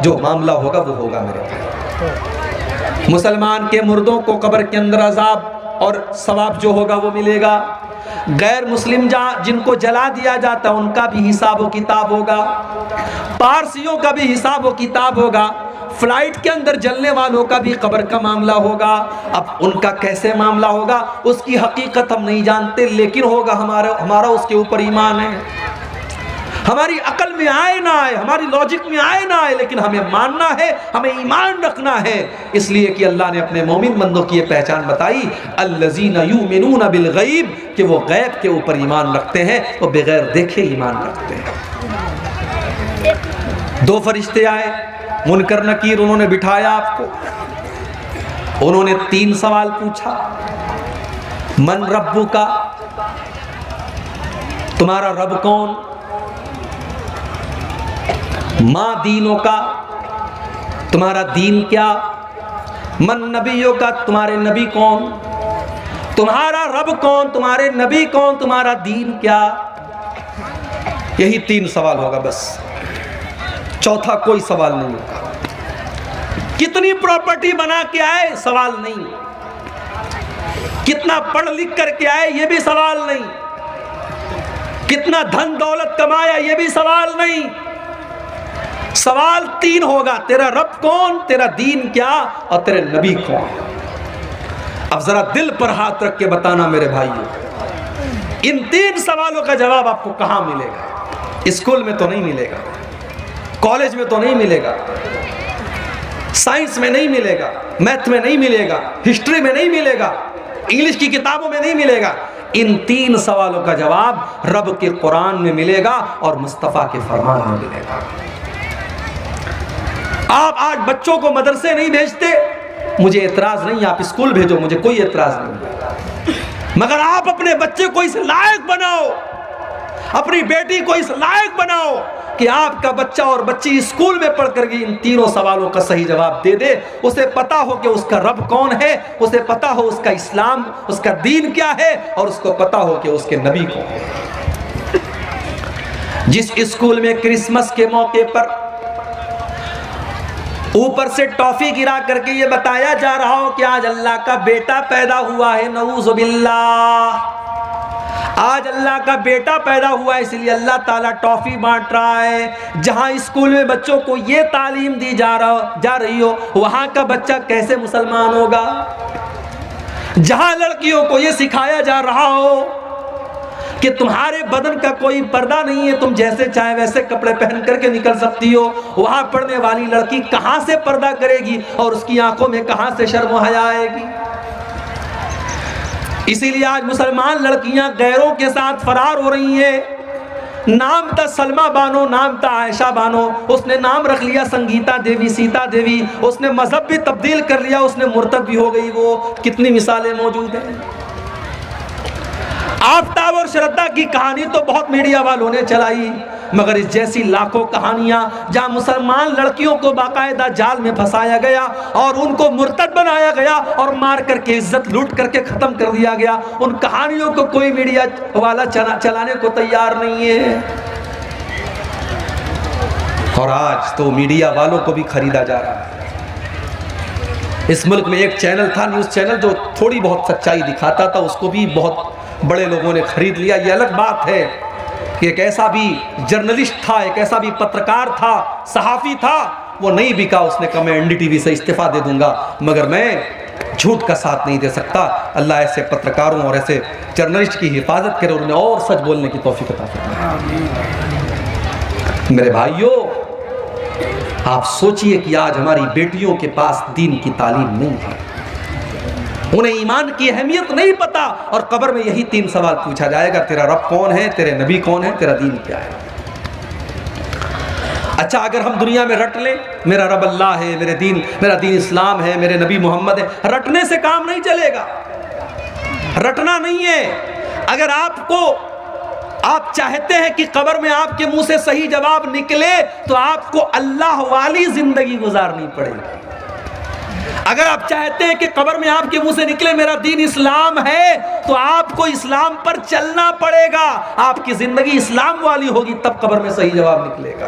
जो मामला होगा वो होगा। मेरे भाई, मुसलमान के मुर्दों को कब्र के अंदर अजाब और सवाब जो होगा वो मिलेगा। गैर मुस्लिम जिनको जला दिया जाता है उनका भी हिसाब व किताब होगा, पारसियों का भी हिसाब व किताब होगा, फ्लाइट के अंदर जलने वालों का भी कब्र का मामला होगा। अब उनका कैसे मामला होगा उसकी हकीकत हम नहीं जानते, लेकिन होगा, हमारा उसके ऊपर ईमान है। हमारी अकल में आए ना आए, हमारी लॉजिक में आए ना आए, लेकिन हमें मानना है, हमें ईमान रखना है। इसलिए कि अल्लाह ने अपने मोमिन बंदों की ये पहचान बताई, अल्लज़ीना युमिनूना बिल गैब, कि वो गैब के ऊपर ईमान रखते हैं, वो बगैर देखे ईमान रखते हैं। दो फरिश्ते आए, मुनकर नकीर, उन्होंने बिठाया आपको, उन्होंने 3 सवाल पूछा। मन रब्बु का, तुम्हारा रब कौन? माँ दीनों का, तुम्हारा दीन क्या? मन नबियों का, तुम्हारे नबी कौन? तुम्हारा रब कौन, तुम्हारे नबी कौन, तुम्हारा दीन क्या? यही 3 सवाल होगा बस, चौथा कोई सवाल नहीं होगा। कितनी प्रॉपर्टी बना के आए, सवाल नहीं। कितना पढ़ लिख करके आए, ये भी सवाल नहीं। कितना धन दौलत कमाया, ये भी सवाल नहीं। सवाल 3 होगा, तेरा रब कौन, तेरा दीन क्या और तेरे नबी कौन। अब जरा दिल पर हाथ रख के बताना मेरे भाइयों, इन 3 सवालों का जवाब आपको कहां मिलेगा? स्कूल में तो नहीं मिलेगा, कॉलेज में तो नहीं मिलेगा, साइंस में नहीं मिलेगा, मैथ में नहीं मिलेगा, हिस्ट्री में नहीं मिलेगा, इंग्लिश की किताबों में नहीं मिलेगा। इन 3 सवालों का जवाब रब के कुरान में मिलेगा और मुस्तफ़ा के फरमान में मिलेगा। आप आज बच्चों को मदरसे नहीं भेजते, मुझे एतराज नहीं, आप स्कूल भेजो, मुझे कोई एतराज नहीं, मगर आप अपने बच्चे को इस लायक बनाओ, अपनी बेटी को इस लायक बनाओ कि आपका बच्चा और बच्ची स्कूल में पढ़ कर इन 3 सवालों का सही जवाब दे दे। उसे पता हो कि उसका रब कौन है, उसे पता हो उसका इस्लाम, उसका दीन क्या है, और उसको पता हो कि उसके नबी कौन है। जिस स्कूल में क्रिसमस के मौके पर ऊपर से टॉफी गिरा करके ये बताया जा रहा हो कि आज अल्लाह का बेटा पैदा हुआ है, नऊज़ु बिल्लाह, आज अल्लाह का बेटा पैदा हुआ है इसलिए अल्लाह ताला टॉफी बांट रहा है। जहां स्कूल में बच्चों को ये तालीम दी जा रही हो, वहां का बच्चा कैसे मुसलमान होगा? जहां लड़कियों को ये सिखाया जा रहा हो कि तुम्हारे बदन का कोई पर्दा नहीं है, तुम जैसे चाहे वैसे कपड़े पहन करके निकल सकती हो, वहां पढ़ने वाली लड़की कहां से पर्दा करेगी और उसकी आंखों में कहां से शर्म हया आएगी? इसीलिए आज मुसलमान लड़कियां गैरों के साथ फरार हो रही हैं। नाम था सलमा बानो, नाम था आयशा बानो, उसने नाम रख लिया संगीता देवी, सीता देवी, उसने मजहब भी तब्दील कर लिया, उसने मुर्तद भी हो गई। वो कितनी मिसालें मौजूद हैं। आफताब और श्रद्धा की कहानी तो बहुत मीडिया वालों ने चलाई, मगर इस जैसी लाखों कहानियां जहां मुसलमान लड़कियों को बाकायदा जाल में फंसाया गया और उनको मुर्तद बनाया गया और मार करके इज्जत लूट करके खत्म कर दिया गया, उन कहानियों को कोई मीडिया वाला चलाने को तैयार नहीं है। और आज तो मीडिया वालों को भी खरीदा जा रहा है। इस मुल्क में एक चैनल था, न्यूज चैनल, जो थोड़ी बहुत सच्चाई दिखाता था, उसको भी बहुत बड़े लोगों ने खरीद लिया। ये अलग बात है कि एक ऐसा भी जर्नलिस्ट था, एक ऐसा भी पत्रकार था, सहाफ़ी था, वो नहीं बिका। उसने कहा मैं एनडीटीवी से इस्तीफा दे दूंगा, मगर मैं झूठ का साथ नहीं दे सकता। अल्लाह ऐसे पत्रकारों और ऐसे जर्नलिस्ट की हिफाजत करे, उन्हें और सच बोलने की तौफीक अता फरमाए। मेरे भाइयों, आप सोचिए कि आज हमारी बेटियों के पास दीन की तालीम नहीं है, उन्हें ईमान की अहमियत नहीं पता, और कब्र में यही 3 सवाल पूछा जाएगा, तेरा रब कौन है, तेरे नबी कौन है, तेरा दीन क्या है। अच्छा, अगर हम दुनिया में रट लें मेरा रब अल्लाह है, मेरा दीन इस्लाम है, मेरे नबी मोहम्मद है, रटने से काम नहीं चलेगा, रटना नहीं है। अगर आप चाहते हैं कि कब्र में आपके मुंह से सही जवाब निकले, तो आपको अल्लाह वाली जिंदगी गुजारनी पड़ेगी। अगर आप चाहते हैं कि कब्र में आपके मुंह से निकले मेरा दीन इस्लाम है, तो आपको इस्लाम पर चलना पड़ेगा, आपकी जिंदगी इस्लाम वाली होगी, तब कब्र में सही जवाब निकलेगा।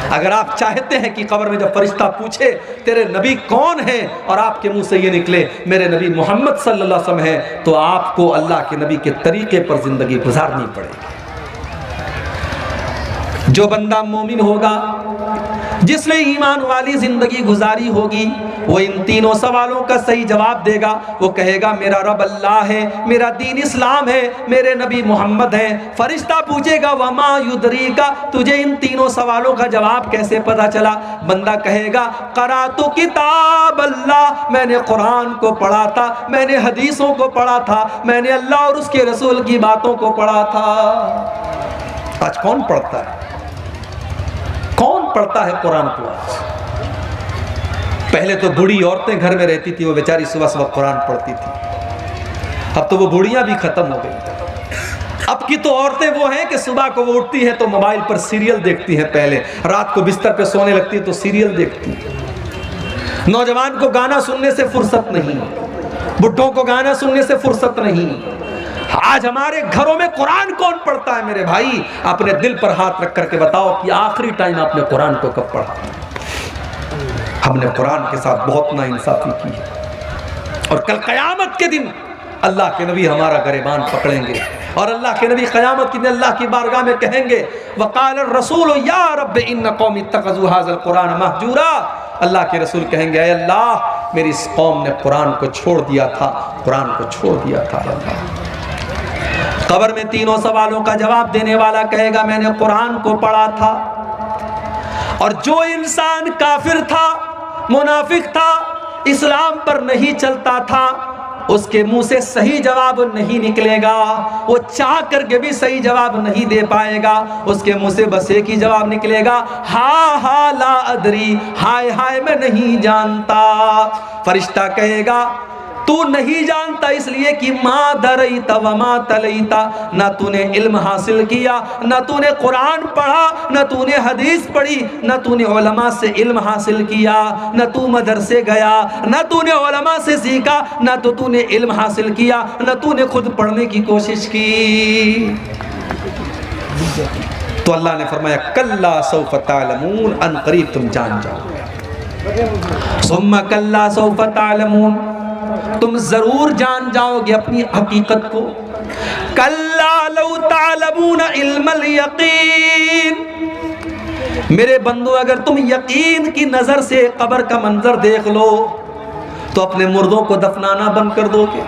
अगर आप चाहते हैं कि कब्र में जब फरिश्ता पूछे तेरे नबी कौन है, और आपके मुंह से ये निकले मेरे नबी मोहम्मद सल्लल्लाहु अलैहि वसल्लम है, तो आपको अल्लाह के नबी के तरीके पर जिंदगी गुजारनी पड़ेगी। जो बंदा मोमिन होगा, जिसने ईमान वाली जिंदगी गुजारी होगी, वो इन 3 सवालों का सही जवाब देगा। वो कहेगा मेरा रब अल्लाह है, मेरा दीन इस्लाम है, मेरे नबी मोहम्मद हैं। फरिश्ता पूछेगा वमा युदरीका, तुझे इन 3 सवालों का जवाब कैसे पता चला? बंदा कहेगा क़रातु किताब अल्लाह, मैंने कुरान को पढ़ा था, मैंने हदीसों को पढ़ा था, मैंने अल्लाह और उसके रसूल की बातों को पढ़ा था। आज कौन पढ़ता है? कौन पढ़ता है कुरान को आज? पहले तो बूढ़ी औरतें घर में रहती थी, वो बेचारी सुबह सुबह कुरान पढ़ती थी। अब तो वो बूढ़ियां भी खत्म हो गई। अब की तो औरतें वो हैं कि सुबह को वो उठती हैं तो मोबाइल पर सीरियल देखती हैं, पहले रात को बिस्तर पे सोने लगती है तो सीरियल देखती है। नौजवान को गाना सुनने से फुर्सत नहीं, बुढ़ों को गाना सुनने से फुर्सत नहीं। आज हमारे घरों में कुरान कौन पढ़ता है? मेरे भाई, अपने दिल पर हाथ रख करके बताओ कि आखिरी टाइम आपने कुरान को कब पढ़ा? हमने कुरान के साथ बहुत नाइंसाफी की है, और कल क़यामत के दिन अल्लाह के नबी हमारा गिरबान पकड़ेंगे, और अल्लाह के नबी क़यामत के दिन अल्लाह की बारगाह में कहेंगे वक़ाल रसूल या रब इन्न कौमी इत्तख़ज़ू हाज़ल कुरान महजूरा। अल्लाह के रसूल कहेंगे ऐ अल्लाह, मेरी इस कौम ने कुरान को छोड़ दिया था, कुरान को छोड़ दिया था। कब्र में 3 सवालों का जवाब देने वाला कहेगा मैंने कुरान को पढ़ा था। और जो इंसान काफिर था, मुनाफिक था, इस्लाम पर नहीं चलता था, उसके मुंह से सही जवाब नहीं निकलेगा, वो चाह करके भी सही जवाब नहीं दे पाएगा। उसके मुंह से बस एक ही जवाब निकलेगा, हा हा ला अदरी, हाय हाय मैं नहीं जानता। फरिश्ता कहेगा तू नहीं जानता इसलिए कि माँ दरईता व माँ तलईता, ना तूने इल्म हासिल किया, ना तूने कुरान पढ़ा, ना तूने हदीस पढ़ी, ना तूने उलमा से इल्म हासिल किया, ना तू मदरसे गया, ना तूने उलमा से सीखा, ना तो तूने इल्म हासिल किया, ना तूने खुद पढ़ने की कोशिश की। तो अल्लाह ने फरमाया कल्ला सौफ तालमून, अन करीब तुम जान जाओगे। सुम्मा कल्ला सौफ तालमून, तुम जरूर जान जाओगे अपनी हकीकत को। कल्ला लौ तालमून इल्मल यकीन, मेरे बंदो अगर तुम यकीन की नजर से कब्र का मंजर देख लो तो अपने मुर्दों को दफनाना बंद कर दोगे।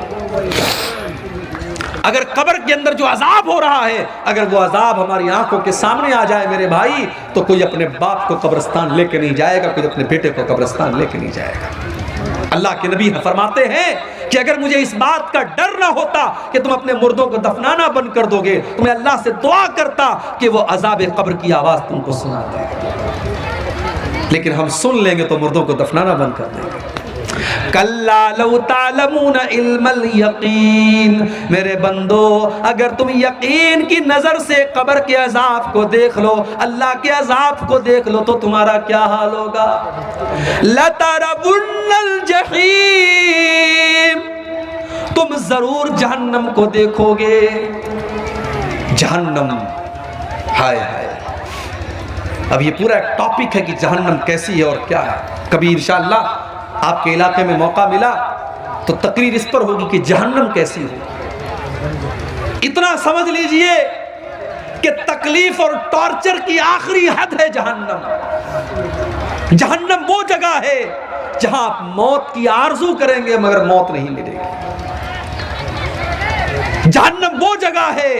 अगर कब्र के अंदर जो अजाब हो रहा है, अगर वो अजाब हमारी आंखों के सामने आ जाए मेरे भाई, तो कोई अपने बाप को कब्रिस्तान लेके नहीं जाएगा, कोई अपने बेटे को कब्रिस्तान लेके नहीं जाएगा। अल्लाह के नबी फरमाते हैं कि अगर मुझे इस बात का डर ना होता कि तुम अपने मुर्दों को दफनाना बंद कर दोगे, तो मैं अल्लाह से दुआ करता कि वो अजाब कब्र की आवाज तुमको सुना दे। लेकिन हम सुन लेंगे तो मुर्दों को दफनाना बंद कर देंगे। कल्ला लौ तालमून इल्मल यकीन, मेरे बंदो अगर तुम यकीन की नजर से कब्र के अजाब को देख लो, अल्लाह के अजाब को देख लो, तो तुम्हारा क्या हाल होगा। लतरबुन्नल जहीम, तुम जरूर जहन्नम को देखोगे। जहन्नम, हाय हाय, अब ये पूरा एक टॉपिक है कि जहन्नम कैसी है और क्या है। कभी इंशाअल्लाह आपके इलाके में मौका मिला तो तकरीर इस पर होगी कि जहन्नम कैसी हो। इतना समझ लीजिए कि तकलीफ और टॉर्चर की आखिरी हद है जहन्नम। जहन्नम वो जगह है जहां आप मौत की आरजू करेंगे मगर मौत नहीं मिलेगी। जहन्नम वो जगह है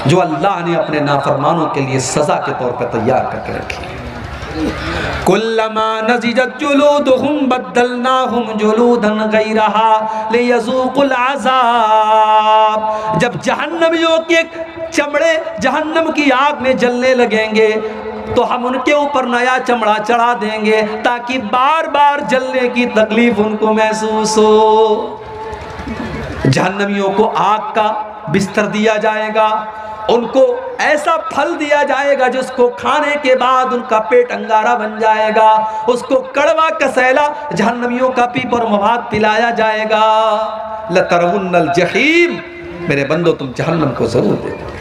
जो अल्लाह ने अपने नाफरमानों के लिए सजा के तौर पर तैयार करके रखी है। कुल्लमा नज़िजत जुलूदुहुम बद्दलनाहुम जुलूदन गैरहा लियज़ूक़ुल अज़ाब, जब जहन्नमियों के चमड़े जहन्नम की आग में जलने लगेंगे तो हम उनके ऊपर नया चमड़ा चढ़ा देंगे ताकि बार बार जलने की तकलीफ उनको महसूस हो। जहन्नमियों को आग का बिस्तर दिया जाएगा, उनको ऐसा फल दिया जाएगा जिसको खाने के बाद उनका पेट अंगारा बन जाएगा, उसको कड़वा कसैला जहन्नमियों का पीपर मवाद पिलाया जाएगा। लतरवुन्नल जहीम, मेरे बंदो तुम जहन्नम को जरूर देखोगे।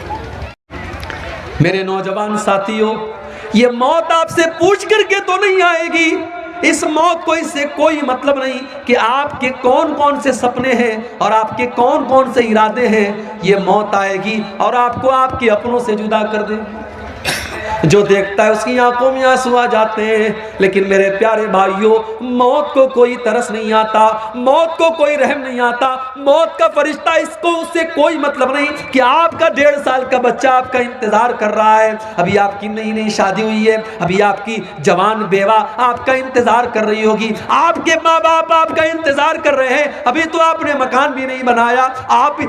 मेरे नौजवान साथियों, ये मौत आपसे पूछ करके तो नहीं आएगी। इस मौत को इससे कोई मतलब नहीं कि आपके कौन कौन से सपने हैं और आपके कौन कौन से इरादे हैं। ये मौत आएगी और आपको आपके अपनों से जुदा कर देगी। जो देखता है उसकी आंखों में आंसू आ जाते हैं। लेकिन मेरे प्यारे भाइयों, मौत को कोई तरस नहीं आता, मौत को कोई रहम नहीं आता। मौत का फरिश्ता, इसको उससे कोई मतलब नहीं कि आपका 1.5 साल का बच्चा आपका इंतजार कर रहा है, अभी आपकी नई नई शादी हुई है, अभी आपकी जवान बेवा आपका इंतजार कर रही होगी, आपके माँ बाप आपका इंतजार कर रहे हैं, अभी तो आपने मकान भी नहीं बनाया,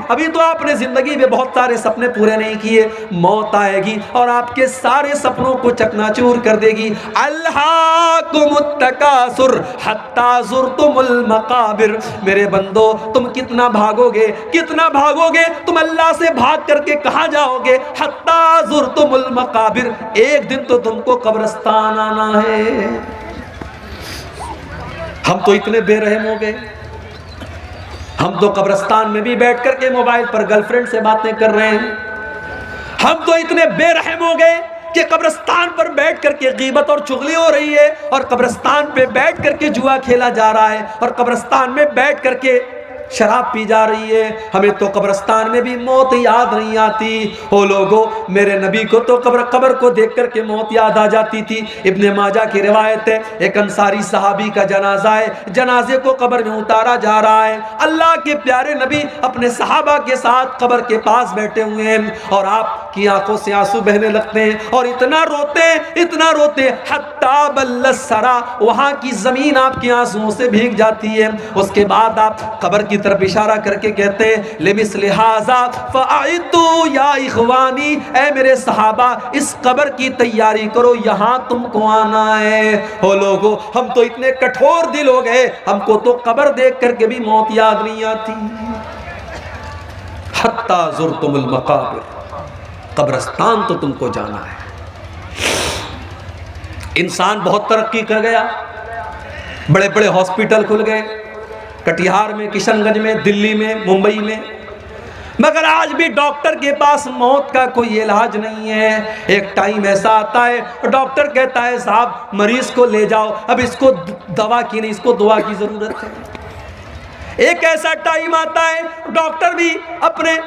अभी तो आपने जिंदगी में बहुत सारे सपने पूरे नहीं किए। मौत आएगी और आपके सारे सपनों को चकनाचूर कर देगी। अल्हाकुमुत्तकासुर हत्ता ज़ुरतुमुल मकाबिर, मेरे बंदो तुम कितना भागोगे, कितना भागोगे, तुम अल्लाह से भाग करके कहां जाओगे। हत्ता ज़ुरतुमुल मकाबिर, एक दिन तो तुमको कब्रिस्तान आना है। हम तो इतने बेरहम हो गए, हम तो कब्रिस्तान में भी बैठ करके मोबाइल पर गर्लफ्रेंड से बातें कर रहे हैं। हम तो इतने बेरहम हो गए कि कब्रिस्तान पर बैठ करके गीबत और चुगली हो रही है, और कब्रिस्तान पे बैठ करके जुआ खेला जा रहा है, और कब्रिस्तान में बैठ करके शराब पी जा रही है। हमें तो कब्रिस्तान में भी मौत याद नहीं आती। ओ लोगों, मेरे नबी को तो कब्र को देख करके मौत याद आ जाती थी। इब्ने माजा की रिवायत है, एक अंसारी सहाबी का जनाजा है, जनाजे को कब्र में उतारा जा रहा है। अल्लाह के प्यारे नबी अपने सहाबा के साथ कब्र के पास बैठे हुए हैं, और आप की आंखों से आंसू बहने लगते हैं और इतना रोते हत्ता बल्लसरा, वहां की जमीन आपके आंसुओं से भीग जाती है। उसके बाद आप कब्र की तरफ इशारा करके कहते हैं लिमिस्लि हाज़ा फ़अइदू या इख़वानी, ऐ मेरे सहाबा इस कब्र की तैयारी करो, यहां तुमको आना है। हो लोगों, हम तो इतने कठोर दिल हो गए, हमको तो कब्र देख करके भी मौत याद नहीं आती। हत्ता ज़ुरतुमुल मक़ाबिर, कब्रिस्तान तो तुमको जाना है। इंसान बहुत तरक्की कर गया, बड़े बड़े हॉस्पिटल खुल गए, कटिहार में, किशनगंज में, दिल्ली में, मुंबई में, मगर आज भी डॉक्टर के पास मौत का कोई इलाज नहीं है। एक टाइम ऐसा आता है डॉक्टर कहता है साहब मरीज को ले जाओ, अब इसको दवा की नहीं, इसको दुआ की जरूरत है। एक ऐसा टाइम आता है डॉक्टर भी अपने,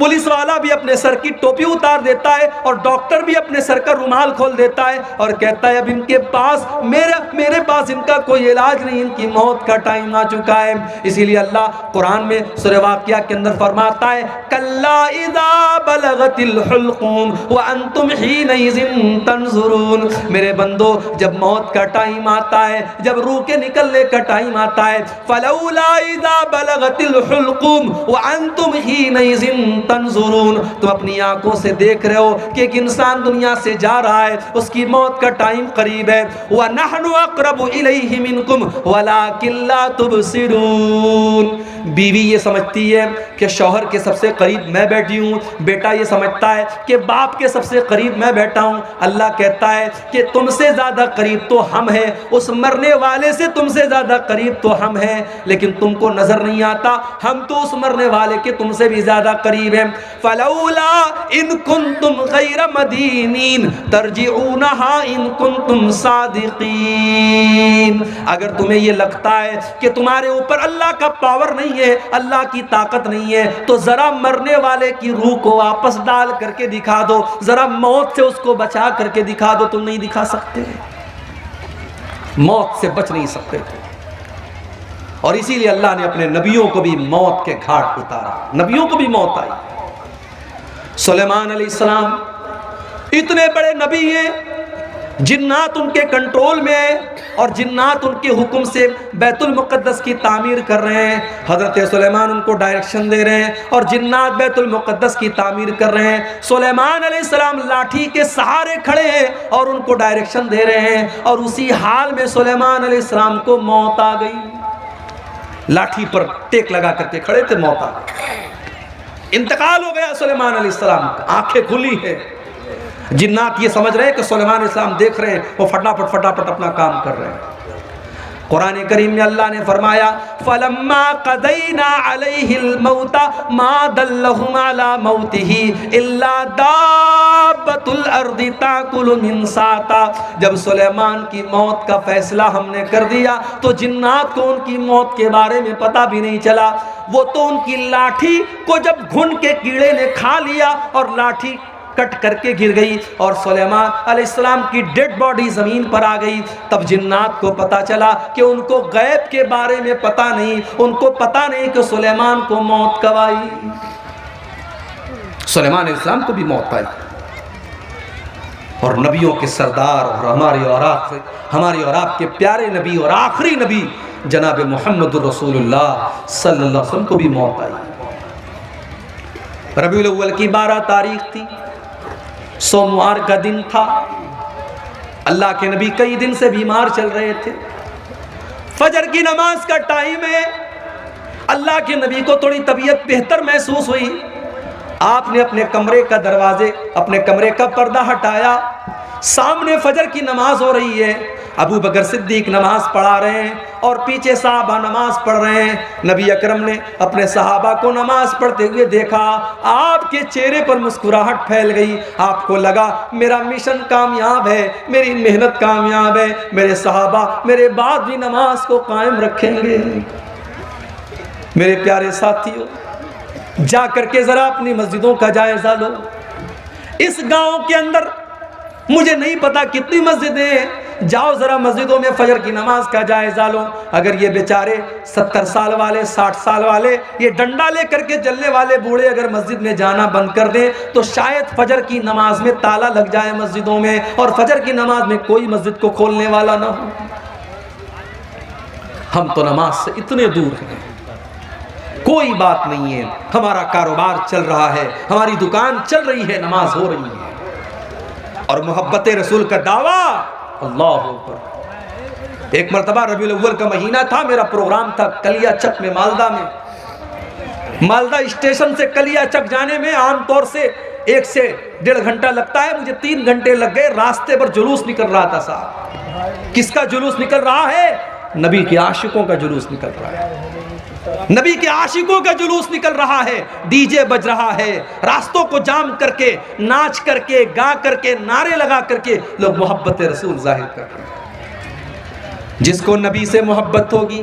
पुलिस वाला भी अपने सर की टोपी उतार देता है और डॉक्टर भी अपने सर का रुमाल खोल देता है और कहता है अब इनके पास मेरे पास इनका कोई इलाज नहीं, इनकी मौत का टाइम आ चुका है। इसीलिए अल्लाह कुरान में सूरह वाक़िया के अंदर फरमाता है कल्ला इज़ा बलगतिल हुल्क़ूम व अंतुम हीनइज़िन तंज़ुरून, मेरे बंदो जब मौत का टाइम आता है, जब रूह के निकलने का टाइम आता है, फलौला इज़ा बलगतिल हुल्क़ूम व अंतुम हीनइज़िन तंजुरून, तुम अपनी आंखों से देख रहे हो कि एक इंसान दुनिया से जा रहा है, उसकी मौत का टाइम करीब है। व नहनु अक़रबु इलैहि मिनकुम वलाकिन ला तुबसिरून, बीवी ये समझती है कि शौहर के सबसे करीब मैं बैठी हूँ, बेटा ये समझता है कि बाप के सबसे करीब मैं बैठा हूँ। अल्लाह कहता है कि तुमसे ज़्यादा करीब तो हम हैं, उस मरने वाले से तुमसे ज़्यादा करीब तो हम हैं, लेकिन तुमको नज़र नहीं आता, हम तो उस मरने वाले के तुमसे भी ज़्यादा करीब हैं। फलौला इन कुंतुम गैर मदीनीन तरजिऊनहा इन कुंतुम सादिकीन, अगर तुम्हें ये लगता है कि तुम्हारे ऊपर अल्लाह का पावर नहीं है, अल्लाह की ताकत नहीं है, तो जरा मरने वाले की रूह को वापस डाल करके दिखा दो, जरा मौत से उसको बचा करके दिखा दो। तुम नहीं दिखा सकते, मौत से बच नहीं सकते थे। और इसीलिए अल्लाह ने अपने नबियों को भी मौत के घाट उतारा, नबियों को भी मौत आई। सुलेमान अलैहिस्सलाम इतने बड़े नबी हैं, जिन्नात उनके कंट्रोल में है और जिन्नात उनके हुक्म से बैतुल मुक़द्दस की तामीर कर रहे हैं। हज़रत सुलेमान उनको डायरेक्शन दे रहे हैं और जिन्नात बैतुल मुक़द्दस की तामीर कर रहे हैं। सुलेमान अलैहिस्सलाम लाठी के सहारे खड़े हैं और उनको डायरेक्शन दे रहे हैं, और उसी हाल में सुलेमान अलैहिस्सलाम को मौत आ गई। लाठी पर टेक लगा करके खड़े थे, मौत आ गई, इंतकाल हो गया सुलेमान अलैहिस्सलाम का। आंखें खुली है, जिन्नात ये समझ रहे हैं कि सुलेमान अलैहिस्सलाम देख रहे हैं, वो फटाफट अपना काम कर रहे हैं। कुरान करीम में अल्लाह ने फरमाया फलम्मा क़ज़ैना अलैहिल मौता मा दल्लहुम अला मौतिही इल्ला दाब्बतुल अर्दि ताकुलु मिन साता, जब सुलेमान की मौत का फैसला हमने कर दिया तो जिन्नात को उनकी मौत के बारे में पता भी नहीं चला। वो तो उनकी लाठी को जब घुन के कीड़े ने खा लिया और लाठी कट करके गिर गई और सुलेमान अलैहिस्सलाम की डेड बॉडी जमीन पर आ गई। तब जिन्नात को पता चला कि उनको गैब के बारे में पता नहीं, उनको पता नहीं कि सुलेमान को मौत कब आई। सुलेमान अलैहिस्सलाम को भी मौत आई। और नबियों के सरदार और हमारी और आपके प्यारे नबी और आखिरी नबी जनाब मोहम्मद रसूलुल्लाह सल्लल्लाहु अलैहि वसल्लम को भी मौत आई। रबीउल अव्वल की 12 तारीख थी, सोमवार का दिन था। अल्लाह के नबी कई दिन से बीमार चल रहे थे। फजर की नमाज का टाइम है, अल्लाह के नबी को थोड़ी तबीयत बेहतर महसूस हुई। आपने अपने कमरे का दरवाजे, अपने कमरे का पर्दा हटाया, सामने फजर की नमाज हो रही है। अबू बकर सिद्दीक नमाज पढ़ा रहे हैं और पीछे साहबा नमाज पढ़ रहे हैं। नबी अकरम ने अपने सहाबा को नमाज पढ़ते हुए देखा, आपके चेहरे पर मुस्कुराहट फैल गई। आपको लगा मेरा मिशन कामयाब है, मेरी मेहनत कामयाब है, मेरे सहाबा मेरे बाद भी नमाज को कायम रखेंगे। मेरे प्यारे साथियों, जा करके जरा अपनी मस्जिदों का जायजा लो। इस गांव के अंदर मुझे नहीं पता कितनी मस्जिदें हैं, जाओ ज़रा मस्जिदों में फजर की नमाज का जायज़ा लो। अगर ये बेचारे 70 साल वाले, 60 साल वाले, ये डंडा लेकर के चलने वाले बूढ़े अगर मस्जिद में जाना बंद कर दें तो शायद फजर की नमाज में ताला लग जाए मस्जिदों में, और फजर की नमाज में कोई मस्जिद को खोलने वाला ना हो। हम तो नमाज से इतने दूर हैं, कोई बात नहीं है, हमारा कारोबार चल रहा है, हमारी दुकान चल रही है, नमाज हो रही है, और मोहब्बत रसूल का दावा। अल्लाह अकबर। एक मरतबा रबीउल अव्वल का महीना था, मेरा प्रोग्राम था कलियाचक में, मालदा में। मालदा स्टेशन से कलियाचक जाने में आमतौर से 1 से 1.5 घंटा लगता है, मुझे 3 घंटे लग गए। रास्ते पर जुलूस निकल रहा था साहब। किसका जुलूस निकल रहा है? नबी के आशिकों का जुलूस निकल रहा है। नबी के आशिकों का जुलूस निकल रहा है, डीजे बज रहा है, रास्तों को जाम करके, नाच करके, गा करके, नारे लगा करके लोग मोहब्बत रसूल जाहिर कर रहे हैं। जिसको नबी से मोहब्बत होगी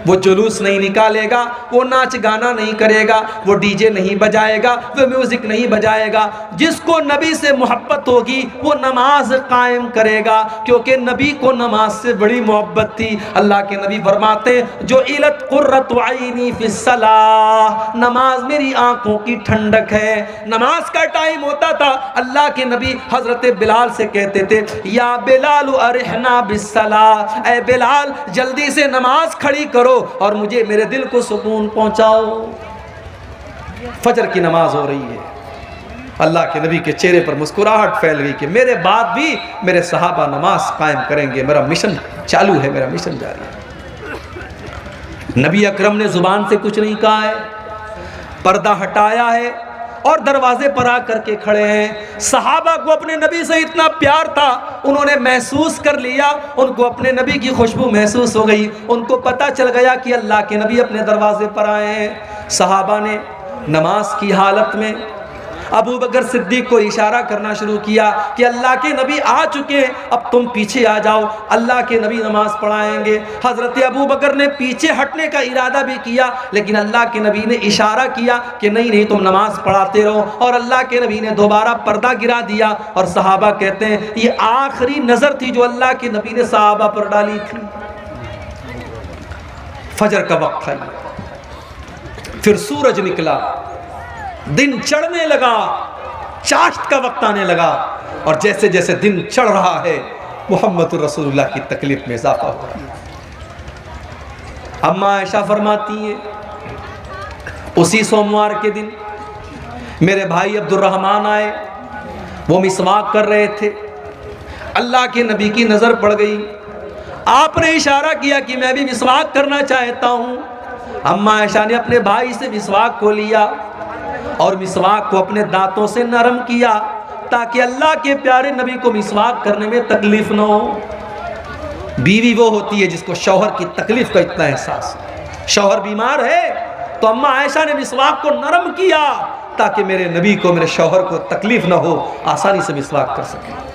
वो जुलूस नहीं निकालेगा, वो नाच गाना नहीं करेगा, वो डीजे नहीं बजाएगा, वो म्यूजिक नहीं बजाएगा। जिसको नबी से मोहब्बत होगी वो नमाज कायम करेगा, क्योंकि नबी को नमाज से बड़ी मोहब्बत थी। अल्लाह के नबी फरमाते जो इलत कुर्रत आइनी फिस्सलाह, नमाज मेरी आंखों की ठंडक है। नमाज का टाइम होता था, अल्लाह के नबी हजरत बिलाल से कहते थे या बिलाल अरहना बिस्सलाह, ऐ बिलाल जल्दी से नमाज खड़ी करो और मुझे मेरे दिल को सुकून पहुंचाओ। फजर की नमाज हो रही है, अल्लाह के नबी के चेहरे पर मुस्कुराहट फैल गई कि मेरे बाद भी मेरे सहाबा नमाज कायम करेंगे, मेरा मिशन चालू है, मेरा मिशन जारी है। नबी अकरम ने जुबान से कुछ नहीं कहा है, पर्दा हटाया है और दरवाजे पर आकर के खड़े हैं। सहाबा को अपने नबी से इतना प्यार था, उन्होंने महसूस कर लिया, उनको अपने नबी की खुशबू महसूस हो गई, उनको पता चल गया कि अल्लाह के नबी अपने दरवाजे पर आए हैं। सहाबा ने नमाज की हालत में अबू बकर सिद्दीक को इशारा करना शुरू किया कि अल्लाह के नबी आ चुके हैं, अब तुम पीछे आ जाओ, अल्लाह के नबी नमाज पढ़ाएंगे। हज़रत अबू बकर ने पीछे हटने का इरादा भी किया, लेकिन अल्लाह के नबी ने इशारा किया कि नहीं नहीं तुम नमाज पढ़ाते रहो, और अल्लाह के नबी ने दोबारा पर्दा गिरा दिया। और सहाबा कहते हैं ये आखिरी नज़र थी जो अल्लाह के नबी ने सहाबा पर डाली थी। फजर का वक्त था, फिर सूरज निकला, दिन चढ़ने लगा, चाश्त का वक्त आने लगा, और जैसे जैसे दिन चढ़ रहा है मोहम्मद रसूलुल्लाह की तकलीफ में इजाफा हो रहा है। अम्मा आयशा फरमाती है उसी सोमवार के दिन मेरे भाई अब्दुर्रहमान आए, वो मिसवाक कर रहे थे, अल्लाह के नबी की नज़र पड़ गई, आपने इशारा किया कि मैं भी मिसवाक करना चाहता हूँ। अम्मा आयशा ने अपने भाई से मिसवाक को लिया और मिसवाक को अपने दांतों से नरम किया ताकि अल्लाह के प्यारे नबी को मिसवाक करने में तकलीफ न हो। बीवी वो होती है जिसको शौहर की तकलीफ का इतना एहसास है। शौहर बीमार है तो अम्मा आयशा ने मिसवाक को नरम किया ताकि मेरे नबी को, मेरे शौहर को तकलीफ न हो, आसानी से मिसवाक कर सके।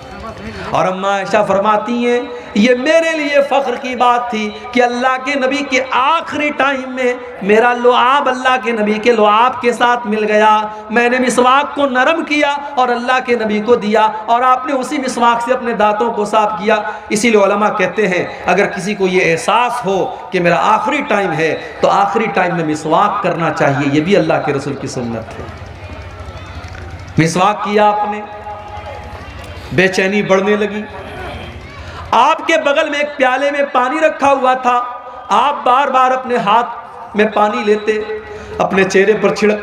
और अम्मा आयशा फरमाती हैं ये मेरे लिए फ़ख्र की बात थी कि अल्लाह के नबी के आखिरी टाइम में मेरा लुआब अल्लाह के नबी के लुआब के साथ मिल गया। मैंने मिसवाक को नरम किया और अल्लाह के नबी को दिया, और आपने उसी मिसवाक से अपने दांतों को साफ किया। इसीलिए उलमा कहते हैं अगर किसी को ये एहसास हो कि मेरा आखिरी टाइम है तो आखिरी टाइम में मिसवाक करना चाहिए, ये भी अल्लाह के रसूल की सुन्नत है। मिसवाक किया आपने, बेचैनी बढ़ने लगी। आपके बगल में एक प्याले में पानी रखा हुआ था, आप बार बार अपने हाथ में पानी लेते, अपने चेहरे पर छिड़क